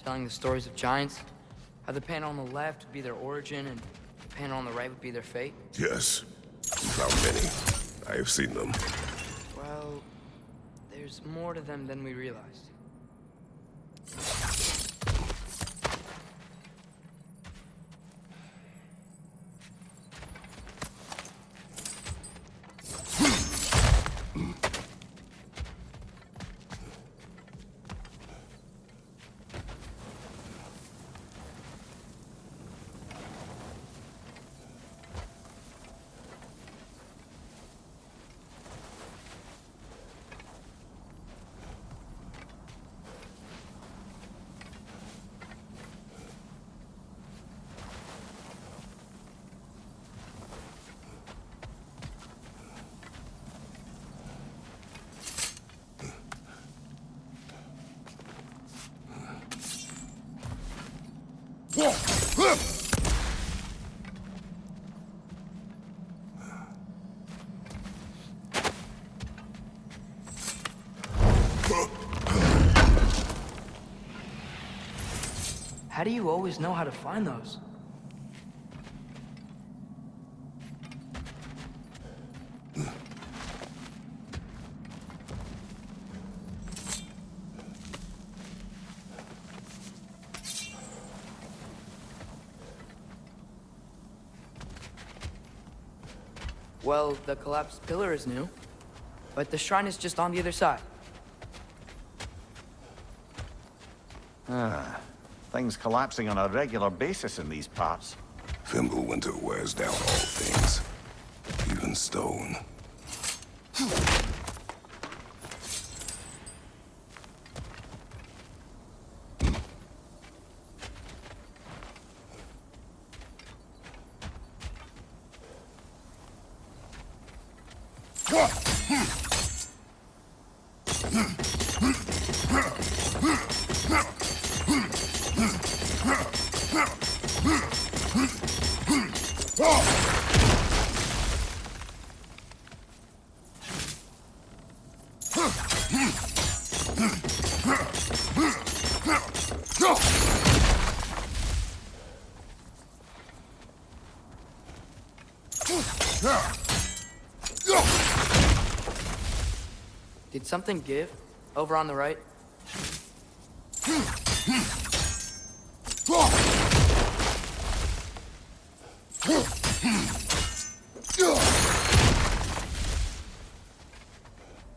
telling the stories of giants. How the panel on the left would be their origin, and the panel on the right would be their fate. Yes. We found many. I have seen them. Well, there's more to them than we realized. How do you always know how to find those? Well, the collapsed pillar is new, but the shrine is just on the other side. Things collapsing on a regular basis in these parts. Fimbulwinter wears down all things, even stone. Did something give? Over on the right?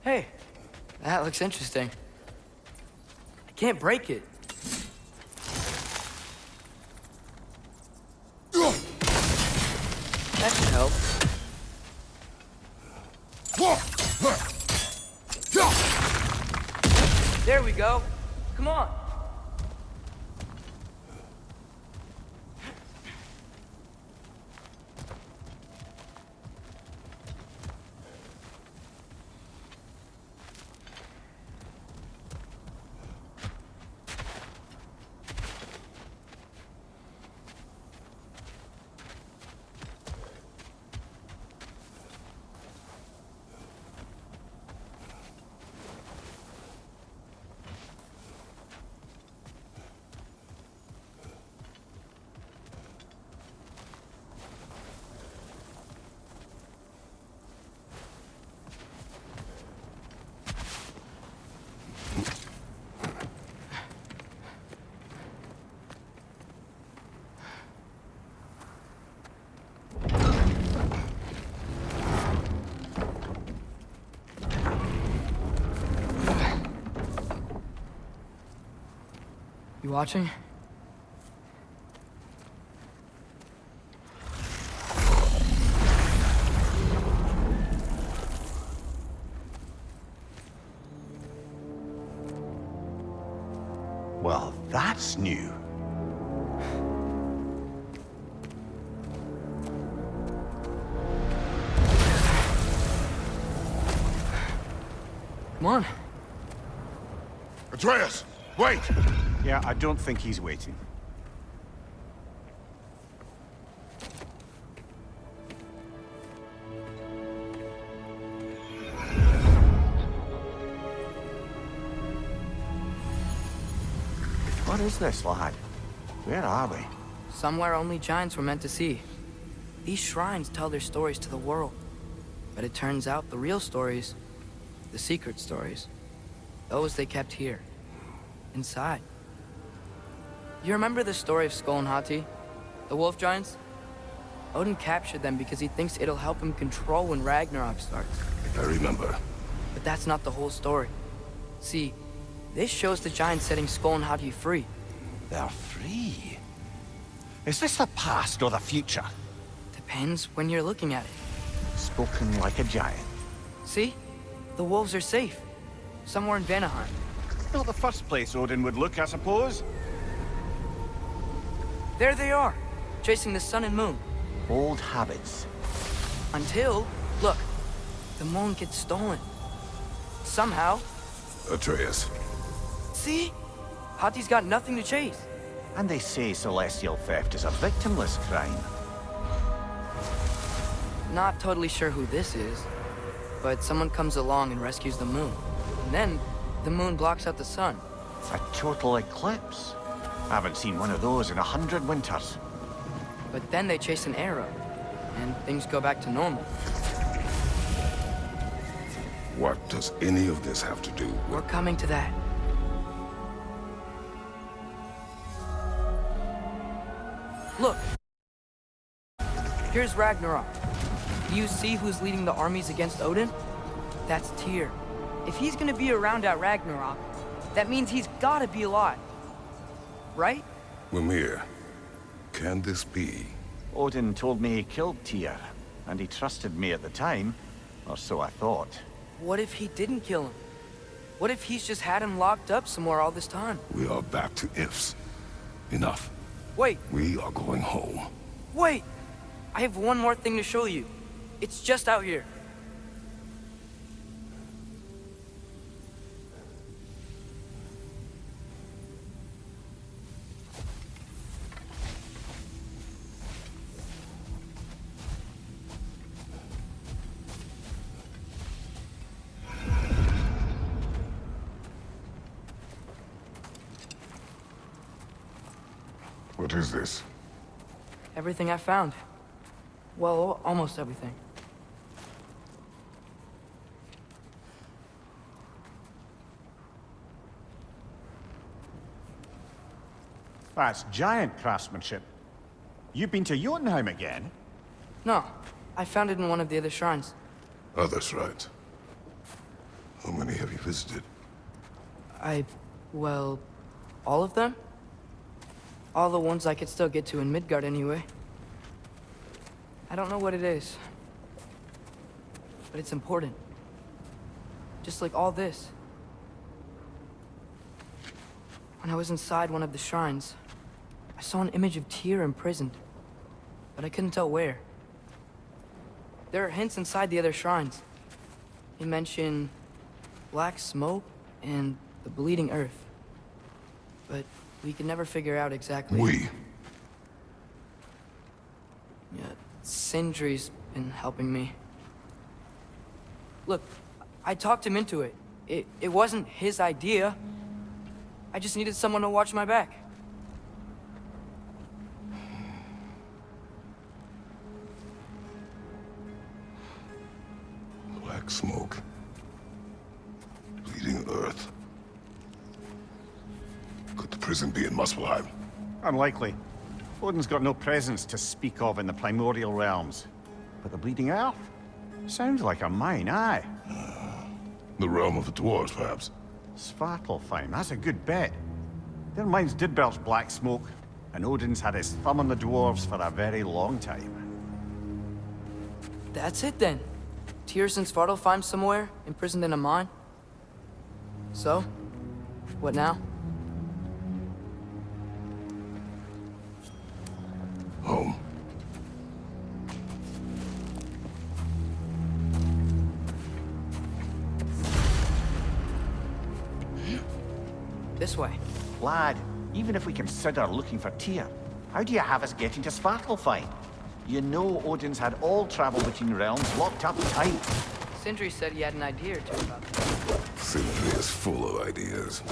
Hey, that looks interesting. I can't break it. That should help. There we go. Come on. You watching? Well, that's new. Come on. Atreus, wait! Yeah, I don't think he's waiting. What is this, lad? Where are we? Somewhere only giants were meant to see. These shrines tell their stories to the world. But it turns out the real stories, the secret stories, those they kept here, inside. You remember the story of Skull and Hati, the wolf giants? Odin captured them because he thinks it'll help him control when Ragnarok starts. I remember. But that's not the whole story. See, this shows the giants setting Skull and Hati free. They're free. Is this the past or the future? Depends when you're looking at it. Spoken like a giant. See? The wolves are safe. Somewhere in Vanaheim. Not the first place Odin would look, I suppose. There they are, chasing the sun and moon. Old habits. Until, look, the moon gets stolen. Somehow. Atreus. See? Hati's got nothing to chase. And they say celestial theft is a victimless crime. Not totally sure who this is, but someone comes along and rescues the moon. And then, the moon blocks out the sun. A total eclipse. I haven't seen one of those in 100 winters. But then they chase an arrow, and things go back to normal. What does any of this have to do We're with... coming to that. Look. Here's Ragnarok. Do you see who's leading the armies against Odin? That's Tyr. If he's gonna be around at Ragnarok, that means he's gotta be alive. Right? Mimir, can this be? Odin told me he killed Tyr, and he trusted me at the time, or so I thought. What if he didn't kill him? What if he's just had him locked up somewhere all this time? We are back to ifs. Enough. Wait, We are going home. wait! I have one more thing to show you. It's just out here. What is this? Everything I found. Well, almost everything. That's giant craftsmanship. You've been to Jotunheim again? No, I found it in one of the other shrines. Other shrines. How many have you visited? Well, all of them? All the ones I could still get to in Midgard anyway. I don't know what it is. But it's important. Just like all this. When I was inside one of the shrines, I saw an image of Tyr imprisoned. But I couldn't tell where. There are hints inside the other shrines. They mention black smoke and the bleeding earth. But we could never figure out exactly. We. Yeah, Sindri's been helping me. Look, I talked him into it. It wasn't his idea. I just needed someone to watch my back. Black smoke. Bleeding earth. Could the prison be in Muspelheim? Unlikely. Odin's got no presence to speak of in the primordial realms. But the Bleeding Earth? Sounds like a mine, aye. The realm of the dwarves, perhaps? Svartalfheim, that's a good bet. Their mines did belch black smoke, and Odin's had his thumb on the dwarves for a very long time. That's it then. Tyr's in Svartalfheim somewhere, imprisoned in a mine. So, what now? Home. This way. Lad, even if we consider looking for Tyr, how do you have us getting to Svartalfheim? You know Odin's had all travel between realms locked up tight. Sindri said he had an idea or two about that. Sindri is full of ideas.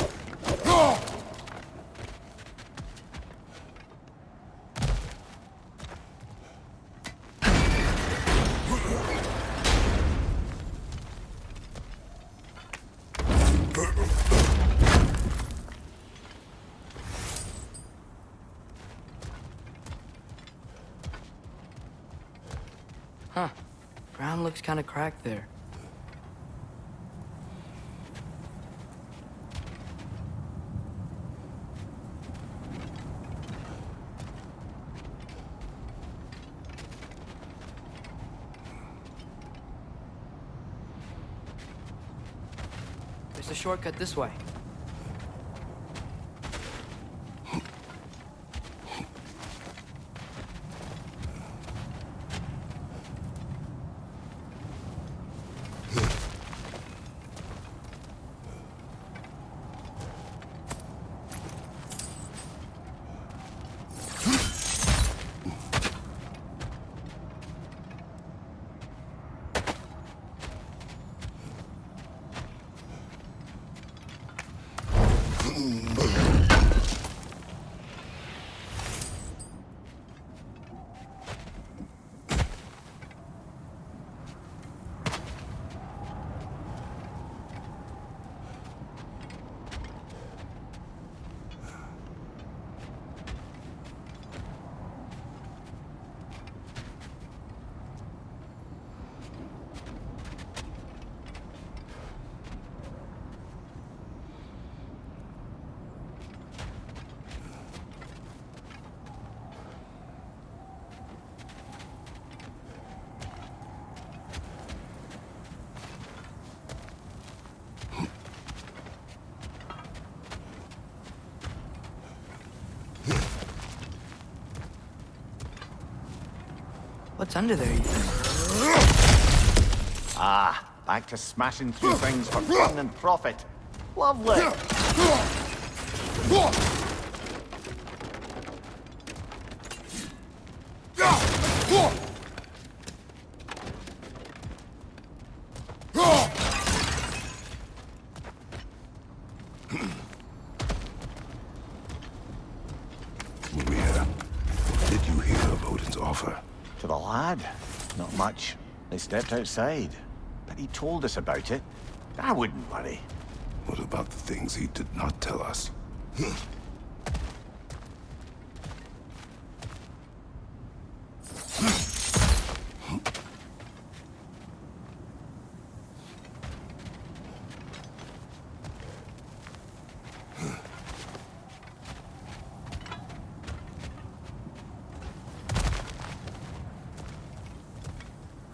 Ground looks kind of cracked there. There's a shortcut this way. What's under there, you think? Ah, back to smashing through things for fun and profit. Lovely. Maria, what did you hear of Odin's offer? To the lad? Not much. They stepped outside. But he told us about it. I wouldn't worry. What about the things he did not tell us?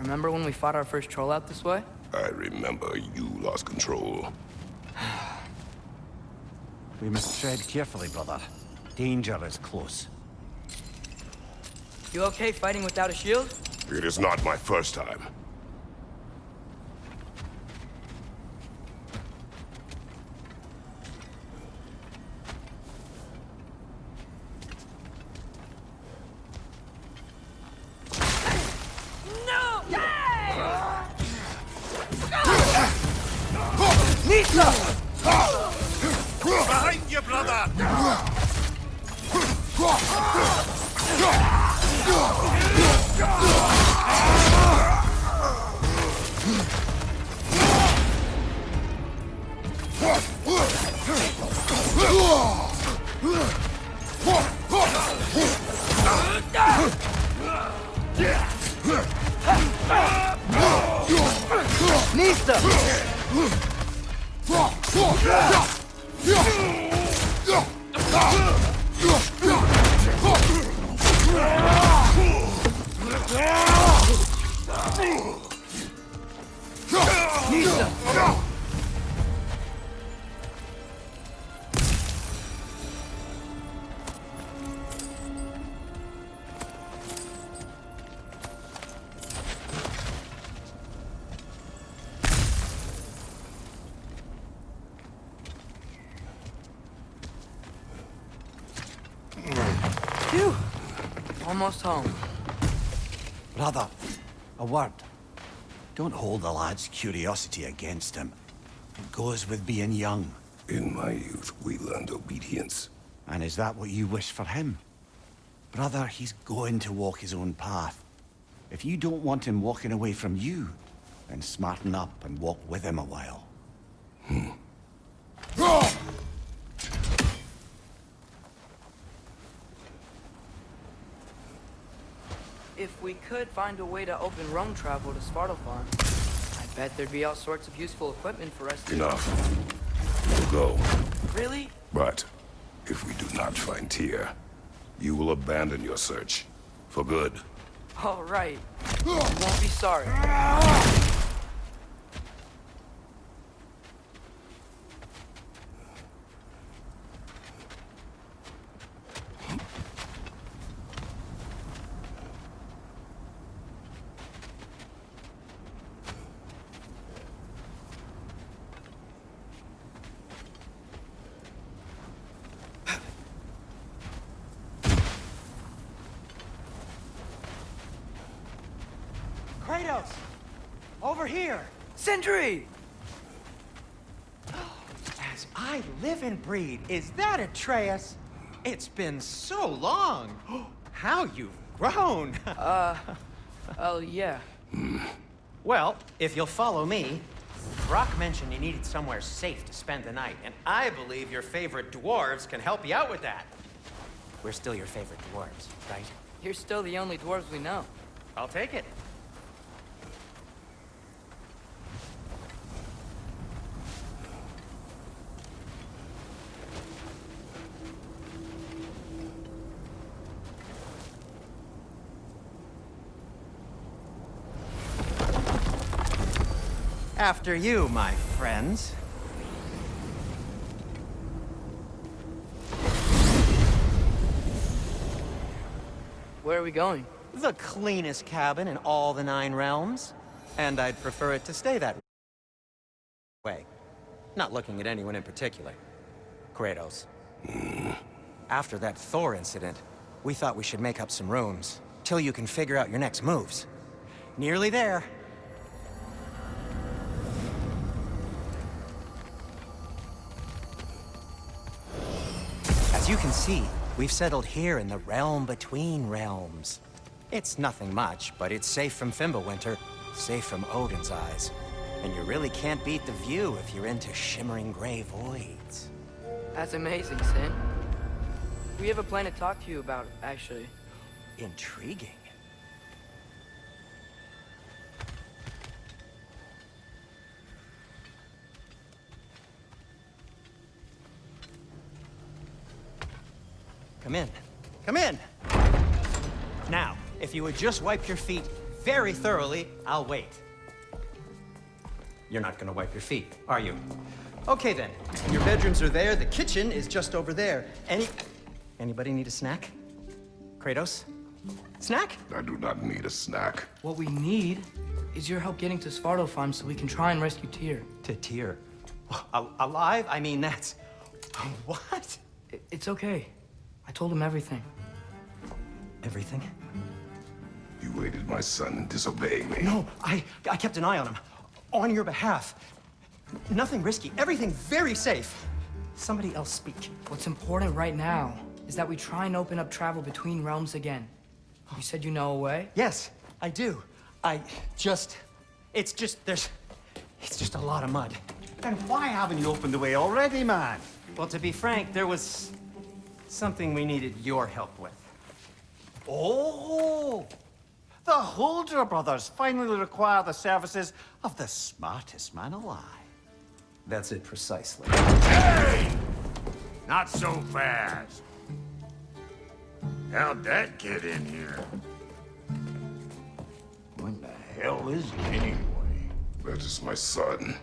Remember when we fought our first troll out this way? I remember you lost control. We must tread carefully, brother. Danger is close. You okay fighting without a shield? It is not my first time. Behind you, brother! Nista! Phew! Almost home. Brother, a word. Don't hold the lad's curiosity against him. It goes with being young. In my youth, we learned obedience. And is that what you wish for him? Brother, he's going to walk his own path. If you don't want him walking away from you, then smarten up and walk with him a while. if we could find a way to open roam travel to Svartalfheim, I bet there'd be all sorts of useful equipment for us to... Enough. We'll go. Really? But if we do not find Tyr, you will abandon your search. For good. All right. You won't be sorry. Kratos! Over here! Sentry! As I live and breathe, is that Atreus? It's been so long! How you've grown! Oh, yeah. Well, if you'll follow me, Brock mentioned you needed somewhere safe to spend the night, and I believe your favorite dwarves can help you out with that. We're still your favorite dwarves, right? You're still the only dwarves we know. I'll take it. After you, my friends. Where are we going? The cleanest cabin in all the 9 realms. And I'd prefer it to stay that way. Not looking at anyone in particular. Kratos. After that Thor incident, we thought we should make up some rooms, till you can figure out your next moves. Nearly there. As you can see, we've settled here in the realm between realms. It's nothing much, but it's safe from Fimbulwinter, safe from Odin's eyes. And you really can't beat the view if you're into shimmering gray voids. That's amazing, Sin. We have a plan to talk to you about, actually. Intriguing. Come in. Come in! Now, if you would just wipe your feet very thoroughly, I'll wait. You're not gonna wipe your feet, are you? Okay then. Your bedrooms are there, the kitchen is just over there. Anybody need a snack? Kratos? Snack? I do not need a snack. What we need is your help getting to Svartalfheim so we can try and rescue Tyr. To Tyr. Alive? I mean, that's... What? It's okay. I told him everything. Everything? You aided my son in disobeying me. No, I kept an eye on him. On your behalf. Nothing risky. Everything very safe. Somebody else speak. What's important right now is that we try and open up travel between realms again. You said you know a way? Yes, I do. It's just a lot of mud. Then why haven't you opened the way already, man? Well, to be frank, there was something we needed your help with. Oh! The Holder brothers finally require the services of the smartest man alive. That's it precisely. Hey! Not so fast. How'd that get in here? When the hell is he anyway? That is my son.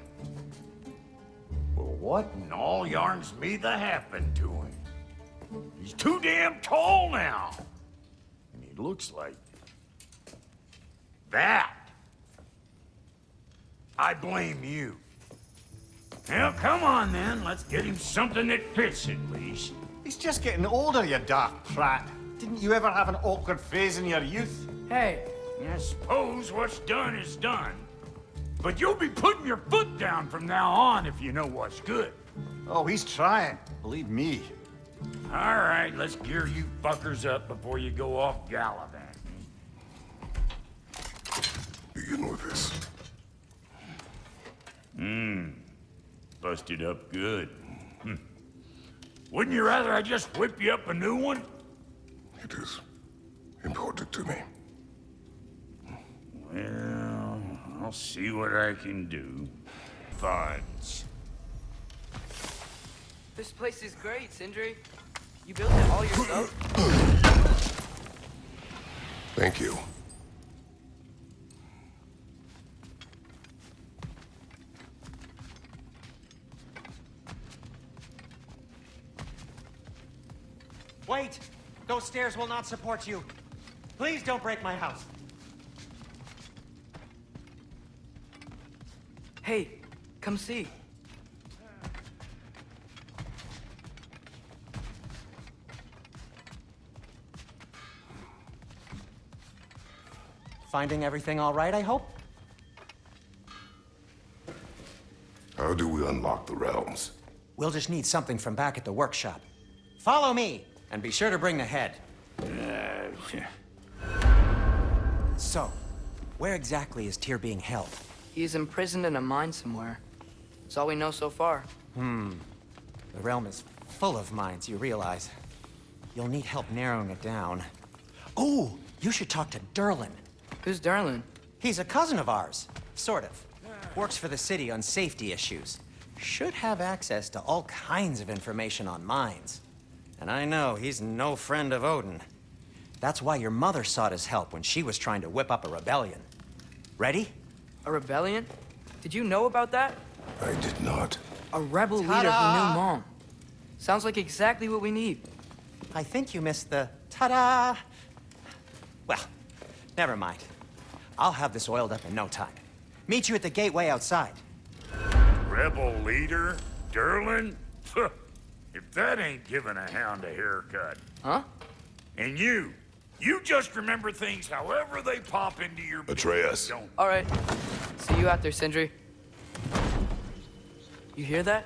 Well, what in all yarns me that happened to him? He's too damn tall now. And he looks like... that. I blame you. Well, come on then. Let's get him something that fits at least. He's just getting older, you daft prat. Didn't you ever have an awkward phase in your youth? Hey, I suppose what's done is done. But you'll be putting your foot down from now on if you know what's good. Oh, he's trying. Believe me. All right, let's gear you fuckers up before you go off gallivanting. Begin with this. Busted up good. Wouldn't you rather I just whip you up a new one? It is important to me. Well, I'll see what I can do. Funds. This place is great, Sindri. You built it all yourself? Thank you. Wait! Those stairs will not support you. Please don't break my house. Hey, come see. Finding everything all right, I hope? How do we unlock the realms? We'll just need something from back at the workshop. Follow me, and be sure to bring the head. So, where exactly is Tyr being held? He's imprisoned in a mine somewhere. That's all we know so far. The realm is full of mines, you realize. You'll need help narrowing it down. Oh, you should talk to Durlin. Who's Darlin? He's a cousin of ours, sort of. Works for the city on safety issues. Should have access to all kinds of information on mines. And I know he's no friend of Odin. That's why your mother sought his help when she was trying to whip up a rebellion. Ready? A rebellion? Did you know about that? I did not. A rebel leader who Ta-da! knew Mom. Sounds like exactly what we need. I think you missed the ta-da. Well, never mind. I'll have this oiled up in no time. Meet you at the gateway outside. Rebel leader? Durlin? If that ain't giving a hound a haircut. Huh? And you just remember things however they pop into your Atreus. Don't. All right. See you out there, Sindri. You hear that?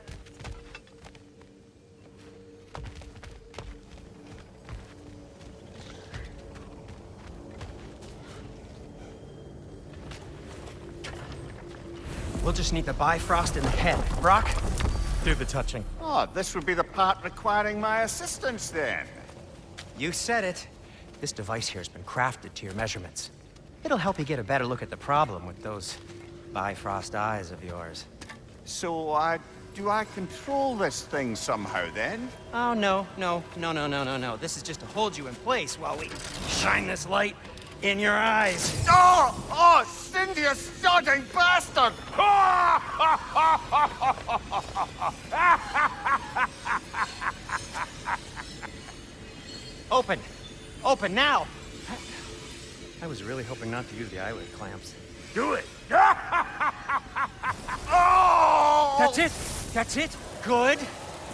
We'll just need the Bifrost in the head. Brock, do the touching. Oh, this would be the part requiring my assistance then. You said it. This device here has been crafted to your measurements. It'll help you get a better look at the problem with those Bifrost eyes of yours. So, do I control this thing somehow then? Oh, no. This is just to hold you in place while we shine this light in your eyes. Oh, Cindy, you sodding bastard! Open! Open now! I was really hoping not to use the eyelid clamps. Do it! Oh! That's it! That's it! Good!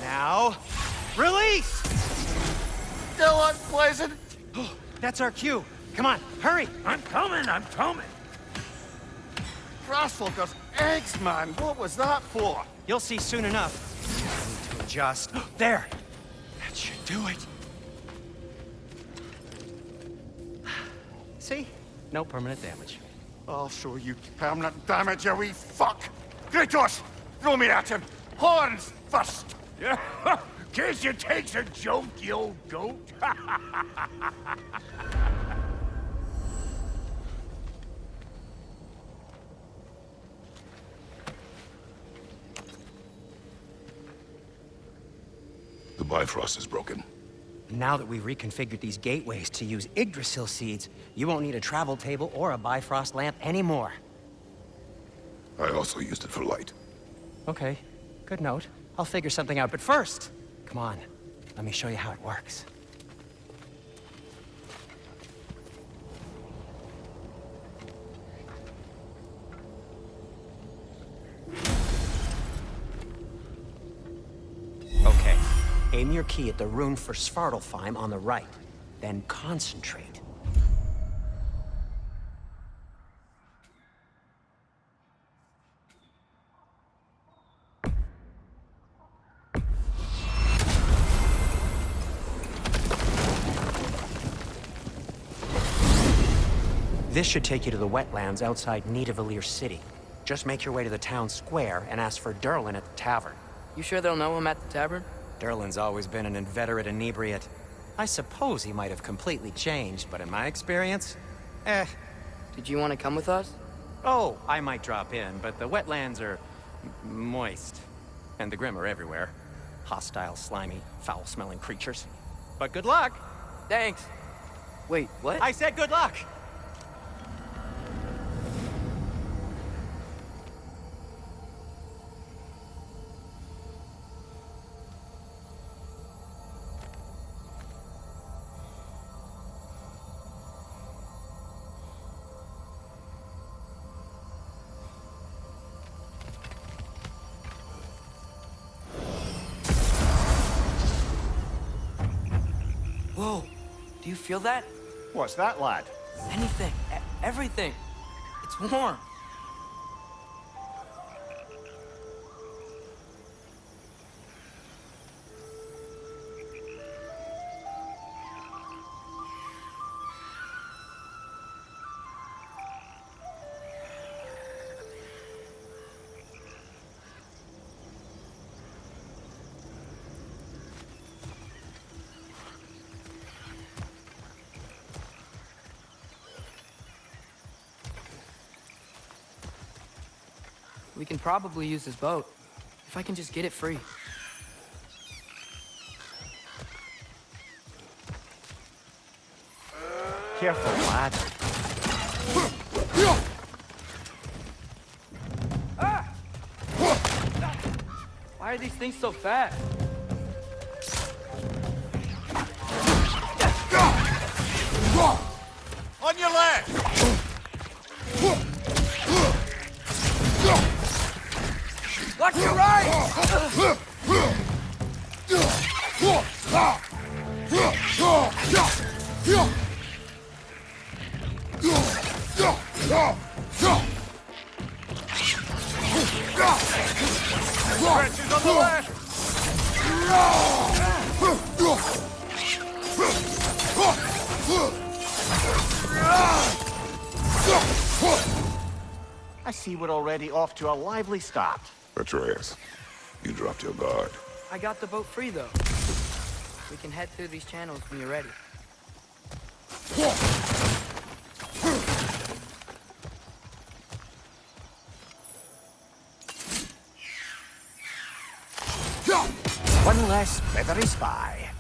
Now, release! Still unpleasant. That's our cue. Come on, hurry! I'm coming! Grassfuckers, eggs, man. What was that for? You'll see soon enough. I need to adjust. There! That should do it. See? No permanent damage. I'll show you permanent damage, you wee fuck. Kratos, throw me at him. Horns first. Yeah. Guess you takes a joke, you old goat. The Bifrost is broken. Now that we've reconfigured these gateways to use Yggdrasil seeds, you won't need a travel table or a Bifrost lamp anymore. I also used it for light. Okay, good note. I'll figure something out, but first, come on, let me show you how it works. Okay, aim your key at the rune for Svartalfheim on the right, then concentrate. This should take you to the wetlands outside Nidavellir City. Just make your way to the town square and ask for Durlin at the tavern. You sure they'll know him at the tavern? Durlin's always been an inveterate inebriate. I suppose he might have completely changed, but in my experience, Did you want to come with us? Oh, I might drop in, but the wetlands are moist. And the Grim are everywhere. Hostile, slimy, foul-smelling creatures. But good luck! Thanks. Wait, what? I said good luck! Whoa, do you feel that? What's that, lad? Anything, everything. It's warm. We can probably use this boat, if I can just get it free. Careful, lad. Why are these things so fast? On your left! Watch your right! Stretches on the left! I see we're already off to a lively start. Atreus, you dropped your guard. I got the boat free, though. We can head through these channels when you're ready. One less feathery spy.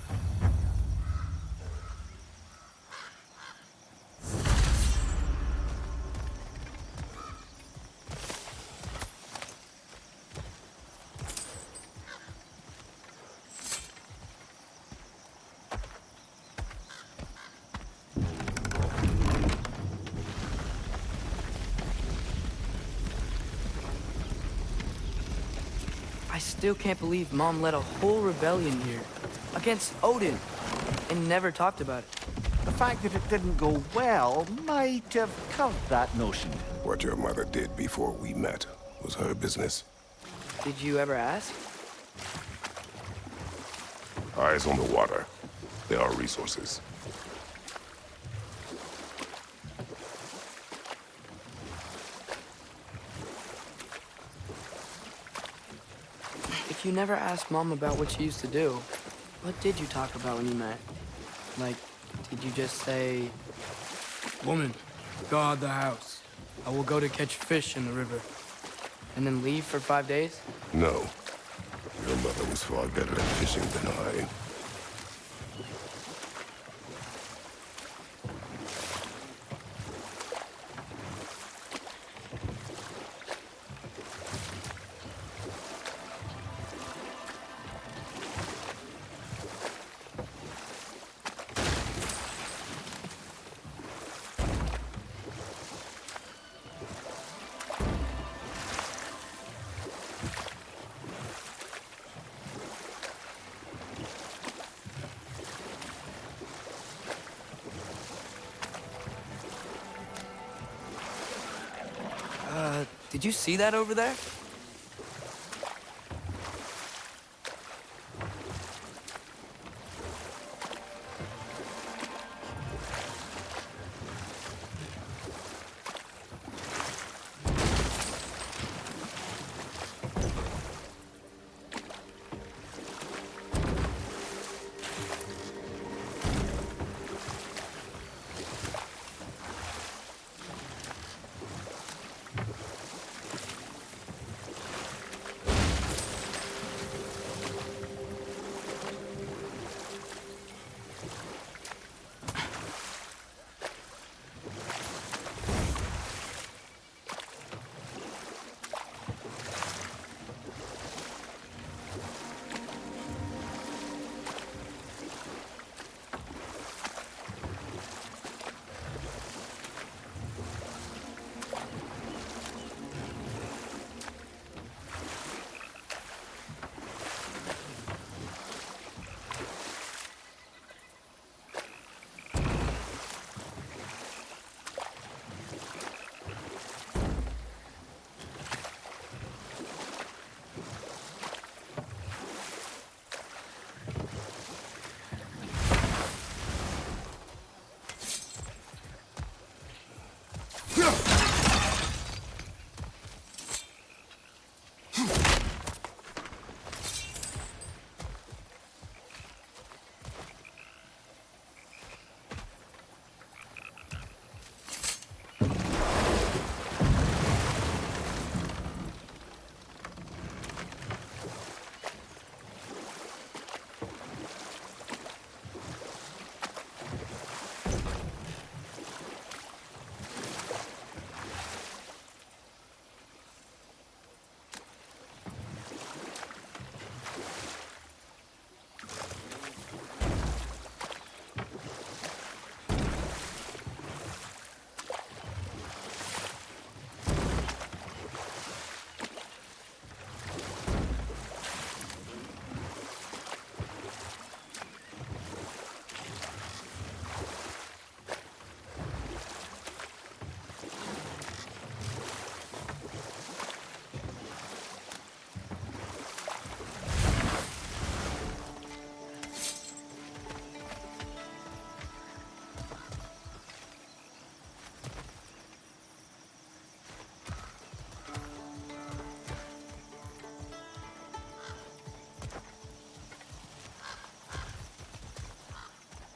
I still can't believe Mom led a whole rebellion here. Against Odin. And never talked about it. The fact that it didn't go well might have curved that notion. What your mother did before we met was her business. Did you ever ask? Eyes on the water. There are resources. If you never asked Mom about what she used to do, what did you talk about when you met? Like, did you just say... Woman, guard the house. I will go to catch fish in the river. And then leave for 5 days? No. Your mother was far better at fishing than I. Did you see that over there?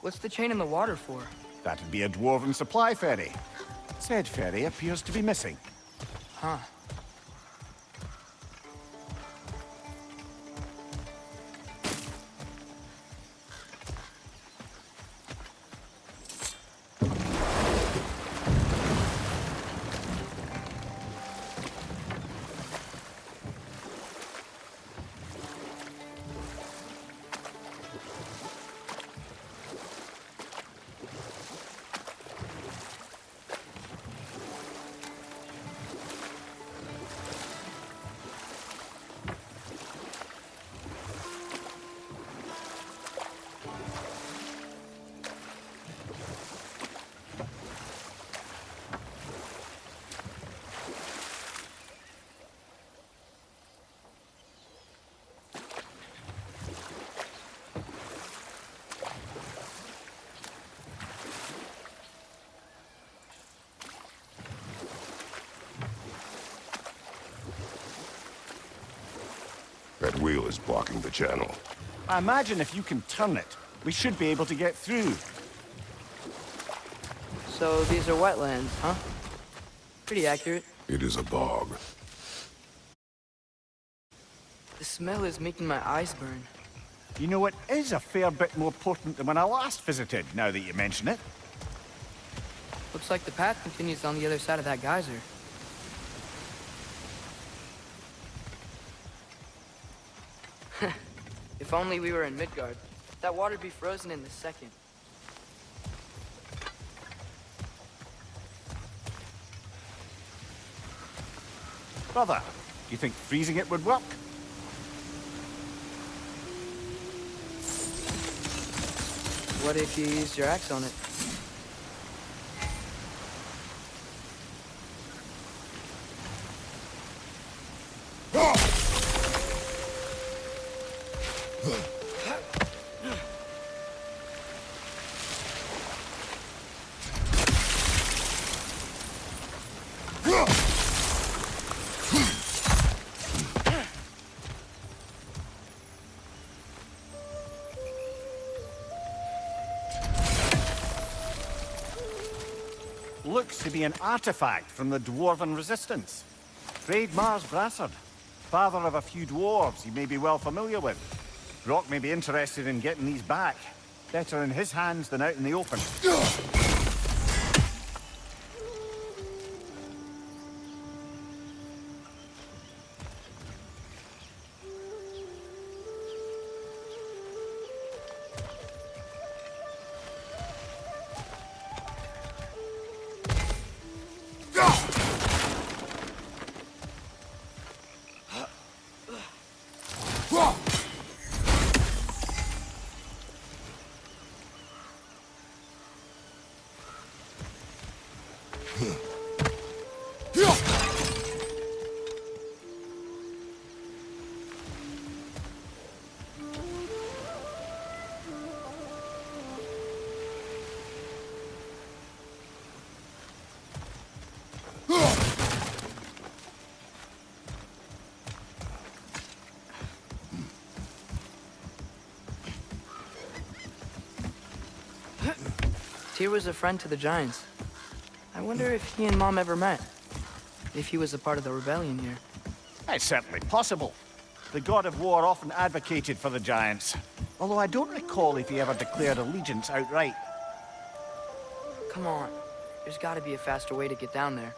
What's the chain in the water for? That'd be a dwarven supply ferry. Said ferry appears to be missing. Huh. That wheel is blocking the channel. I imagine if you can turn it, we should be able to get through. So these are wetlands, huh? Pretty accurate. It is a bog. The smell is making my eyes burn. You know, it is a fair bit more potent than when I last visited, now that you mention it. Looks like the path continues on the other side of that geyser. If only we were in Midgard. That water'd be frozen in a second. Brother, do you think freezing it would work? What if you used your axe on it? Looks to be an artifact from the Dwarven Resistance. Trade Mars Brassard, father of a few dwarves you may be well familiar with. Brock may be interested in getting these back. Better in his hands than out in the open. Tyr was a friend to the Giants. I wonder if he and Mom ever met. If he was a part of the rebellion here. It's certainly possible. The god of war often advocated for the Giants. Although I don't recall if he ever declared allegiance outright. Come on. There's gotta be a faster way to get down there.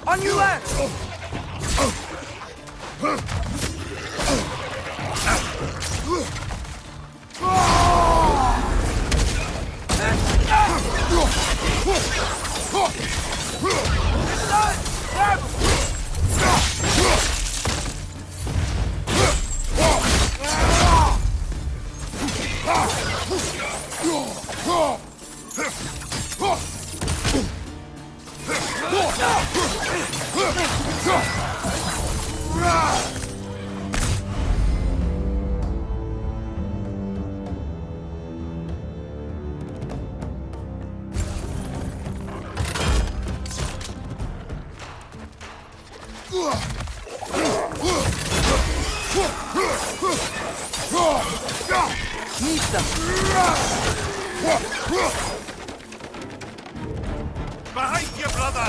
On your left! Behind you, brother!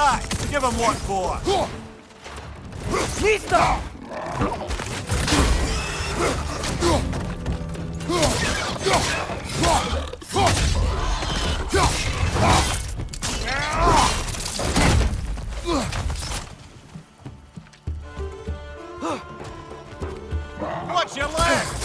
Aye, give him what for. Watch your left!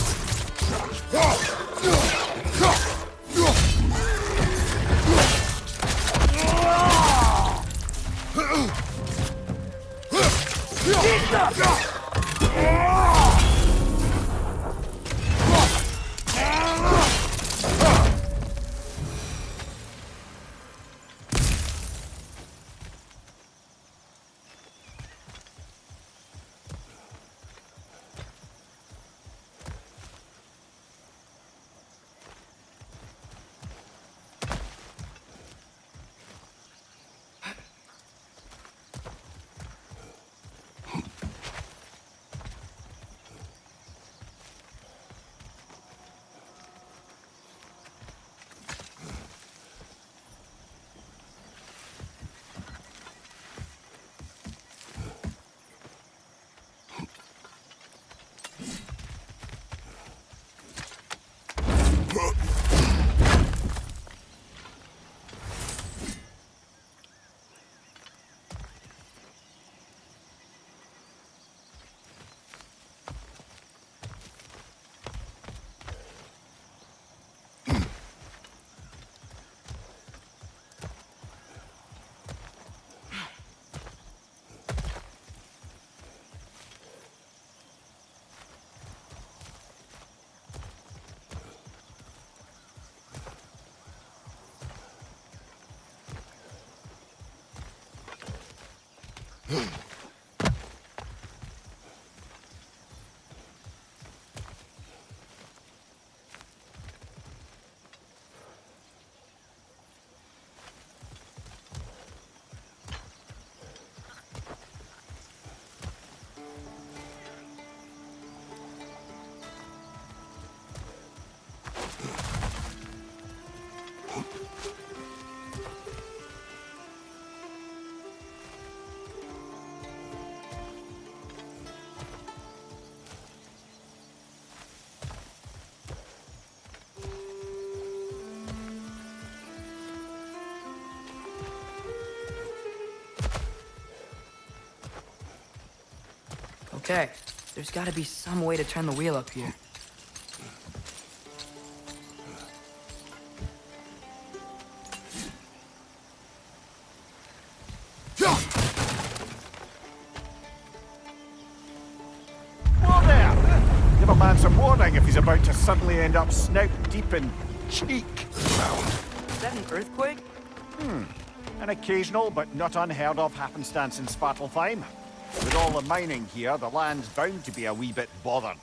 Okay, there's gotta be some way to turn the wheel up here. Whoa there! Give a man some warning if he's about to suddenly end up snout deep in cheek. Is that an earthquake? An occasional but not unheard of happenstance in Svartalfheim. With all the mining here, the land's bound to be a wee bit bothered.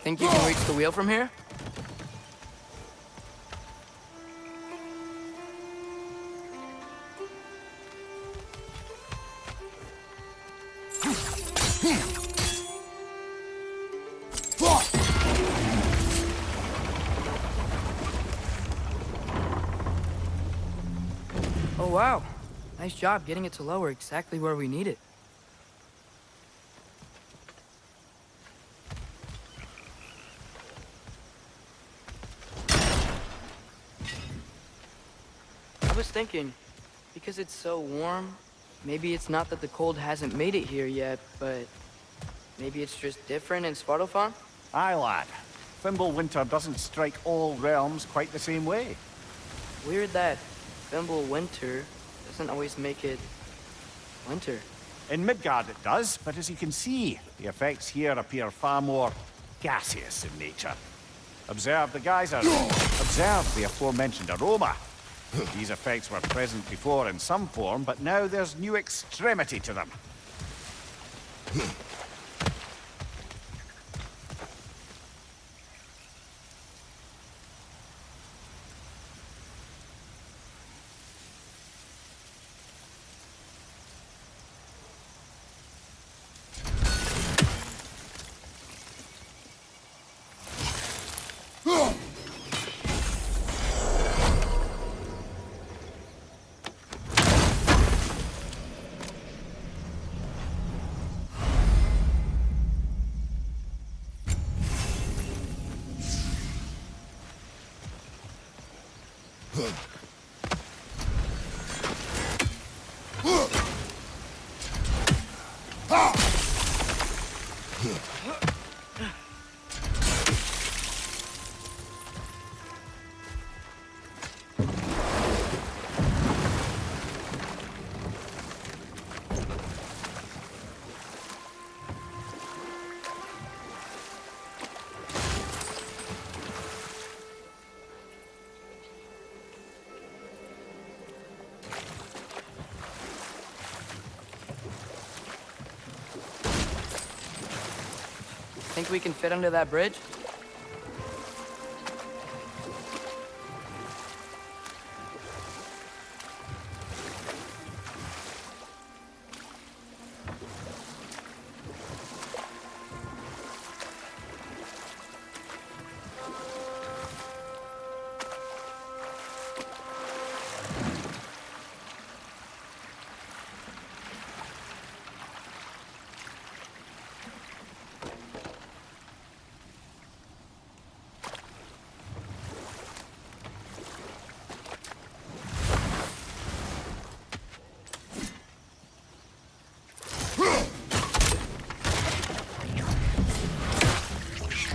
Think you can reach the wheel from here? Oh wow, nice job getting it to lower exactly where we need it. I was thinking, because it's so warm, maybe it's not that the cold hasn't made it here yet, but maybe it's just different in Svartalfheim? Aye, lad. Thimble winter doesn't strike all realms quite the same way. Weird that Fimble winter doesn't always make it winter. In Midgard it does, but as you can see, the effects here appear far more gaseous in nature. Observe the geysers. Observe the aforementioned aroma. These effects were present before in some form, but now there's new extremity to them. Think we can fit under that bridge?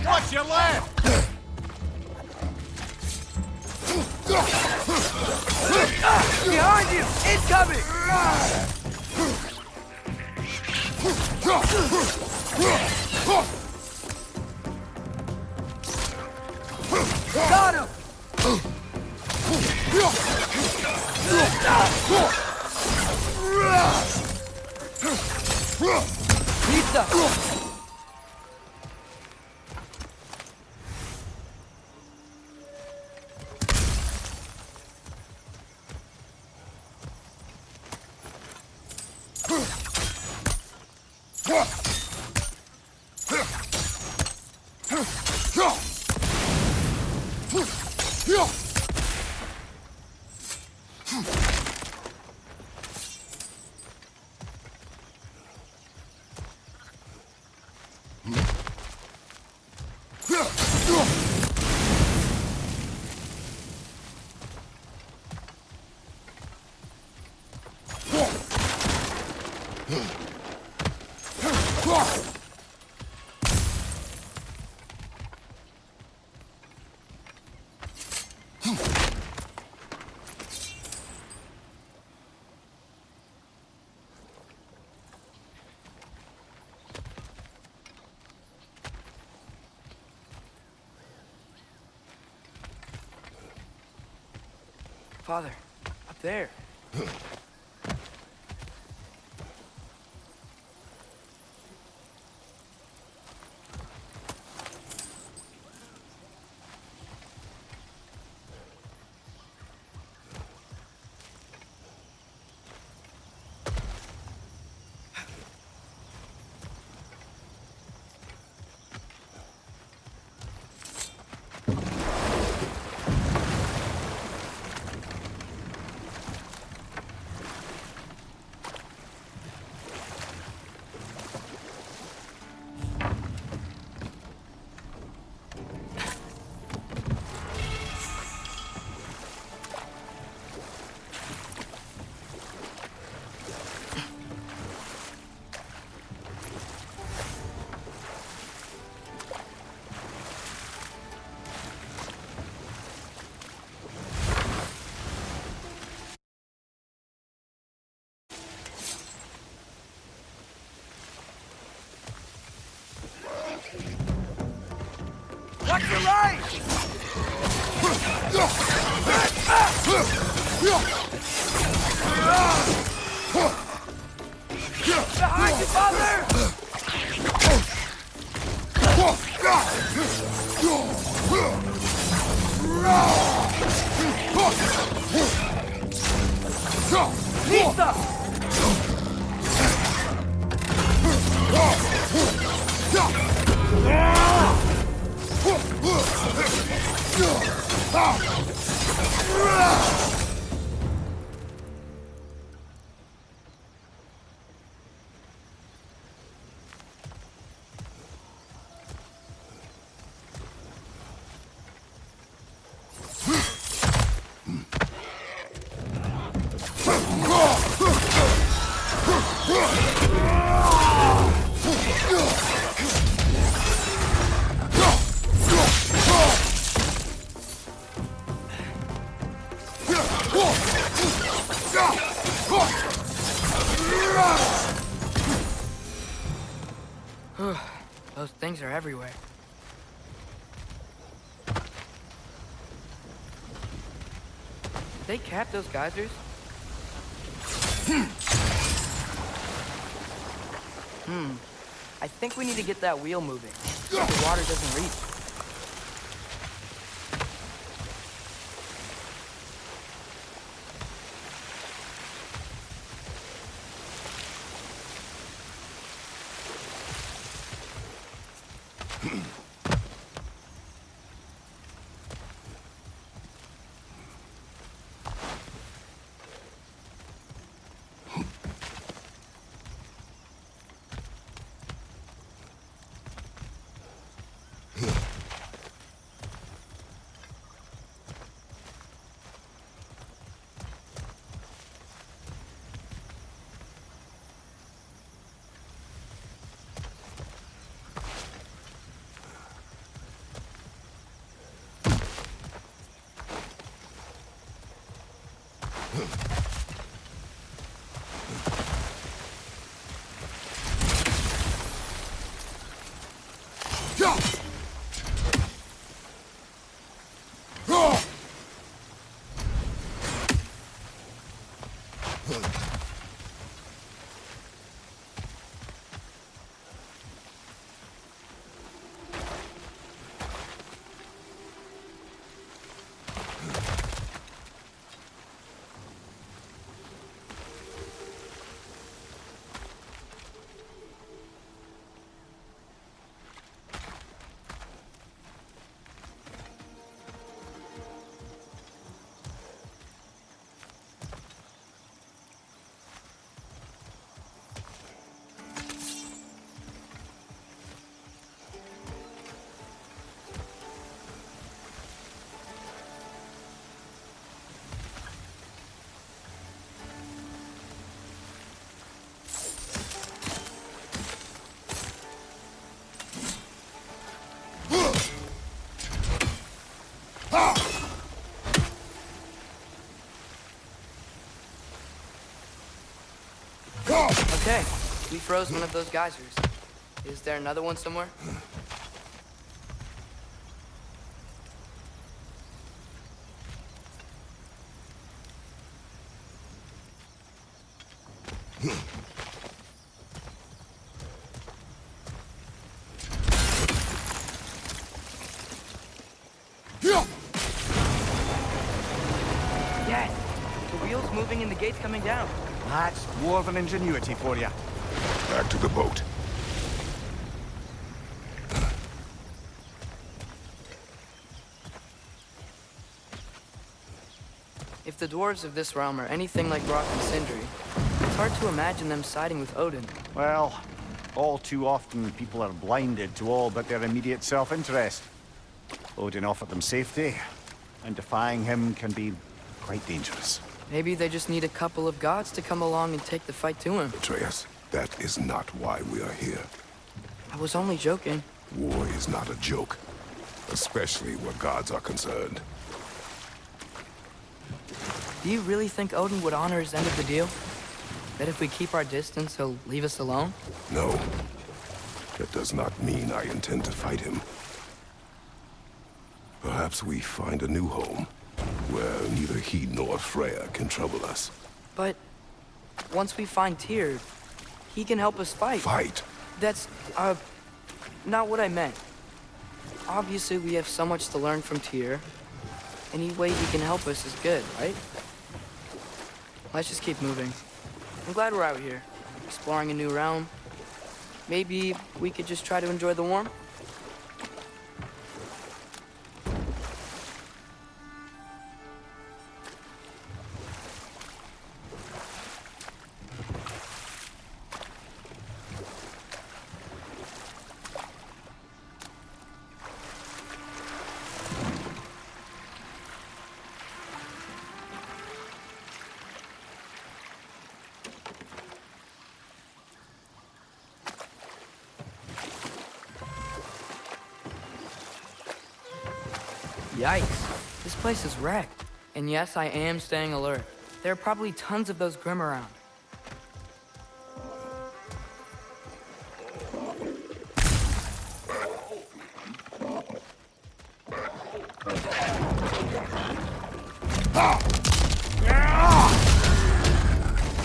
Watch your left! Behind you! Incoming! Got him! Pizza! Father, up there. Watch your right! Behind you, father! Lisa! Those things are everywhere. Did they cap those geysers? I think we need to get that wheel moving. So the water doesn't reach. Okay, we froze one of those geysers. Is there another one somewhere? Yes! The wheel's moving and the gate's coming down. That's dwarven ingenuity for you. Back to the boat. If the dwarves of this realm are anything like Rock and Sindri, it's hard to imagine them siding with Odin. Well, all too often people are blinded to all but their immediate self-interest. Odin offered them safety, and defying him can be quite dangerous. Maybe they just need a couple of gods to come along and take the fight to him. Atreus, that is not why we are here. I was only joking. War is not a joke, especially where gods are concerned. Do you really think Odin would honor his end of the deal? That if we keep our distance, he'll leave us alone? No. That does not mean I intend to fight him. perhaps we find a new home, where neither he nor Freya can trouble us. But once we find Tyr, he can help us fight. Fight? That's, not what I meant. Obviously, we have so much to learn from Tyr. Any way he can help us is good, right? Let's just keep moving. I'm glad we're out here, exploring a new realm. Maybe we could just try to enjoy the warmth? Yikes, this place is wrecked. And yes, I am staying alert. There are probably tons of those Grim around.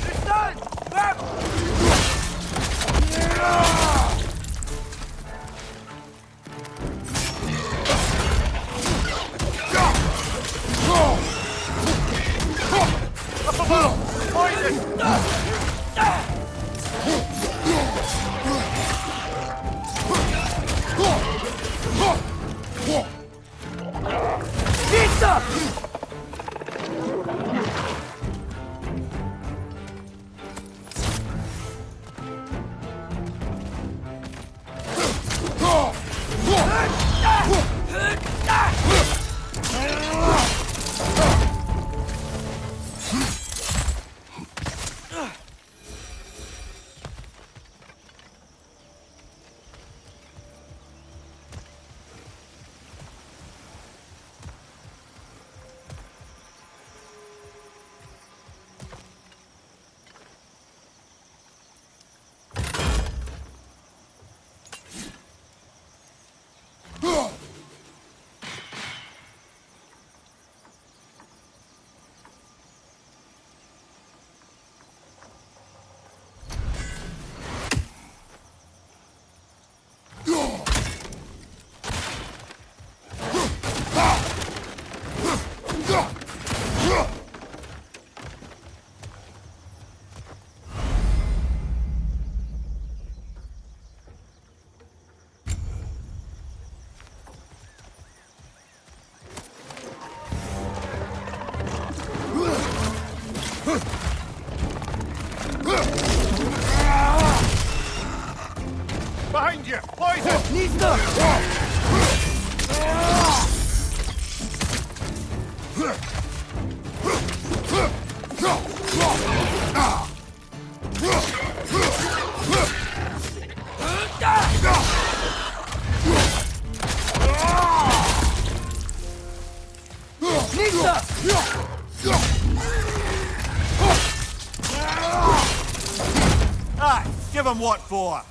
They're done! Behind you! Poison! Nista! Aye, give him what for?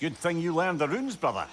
Good thing you learned the runes, brother.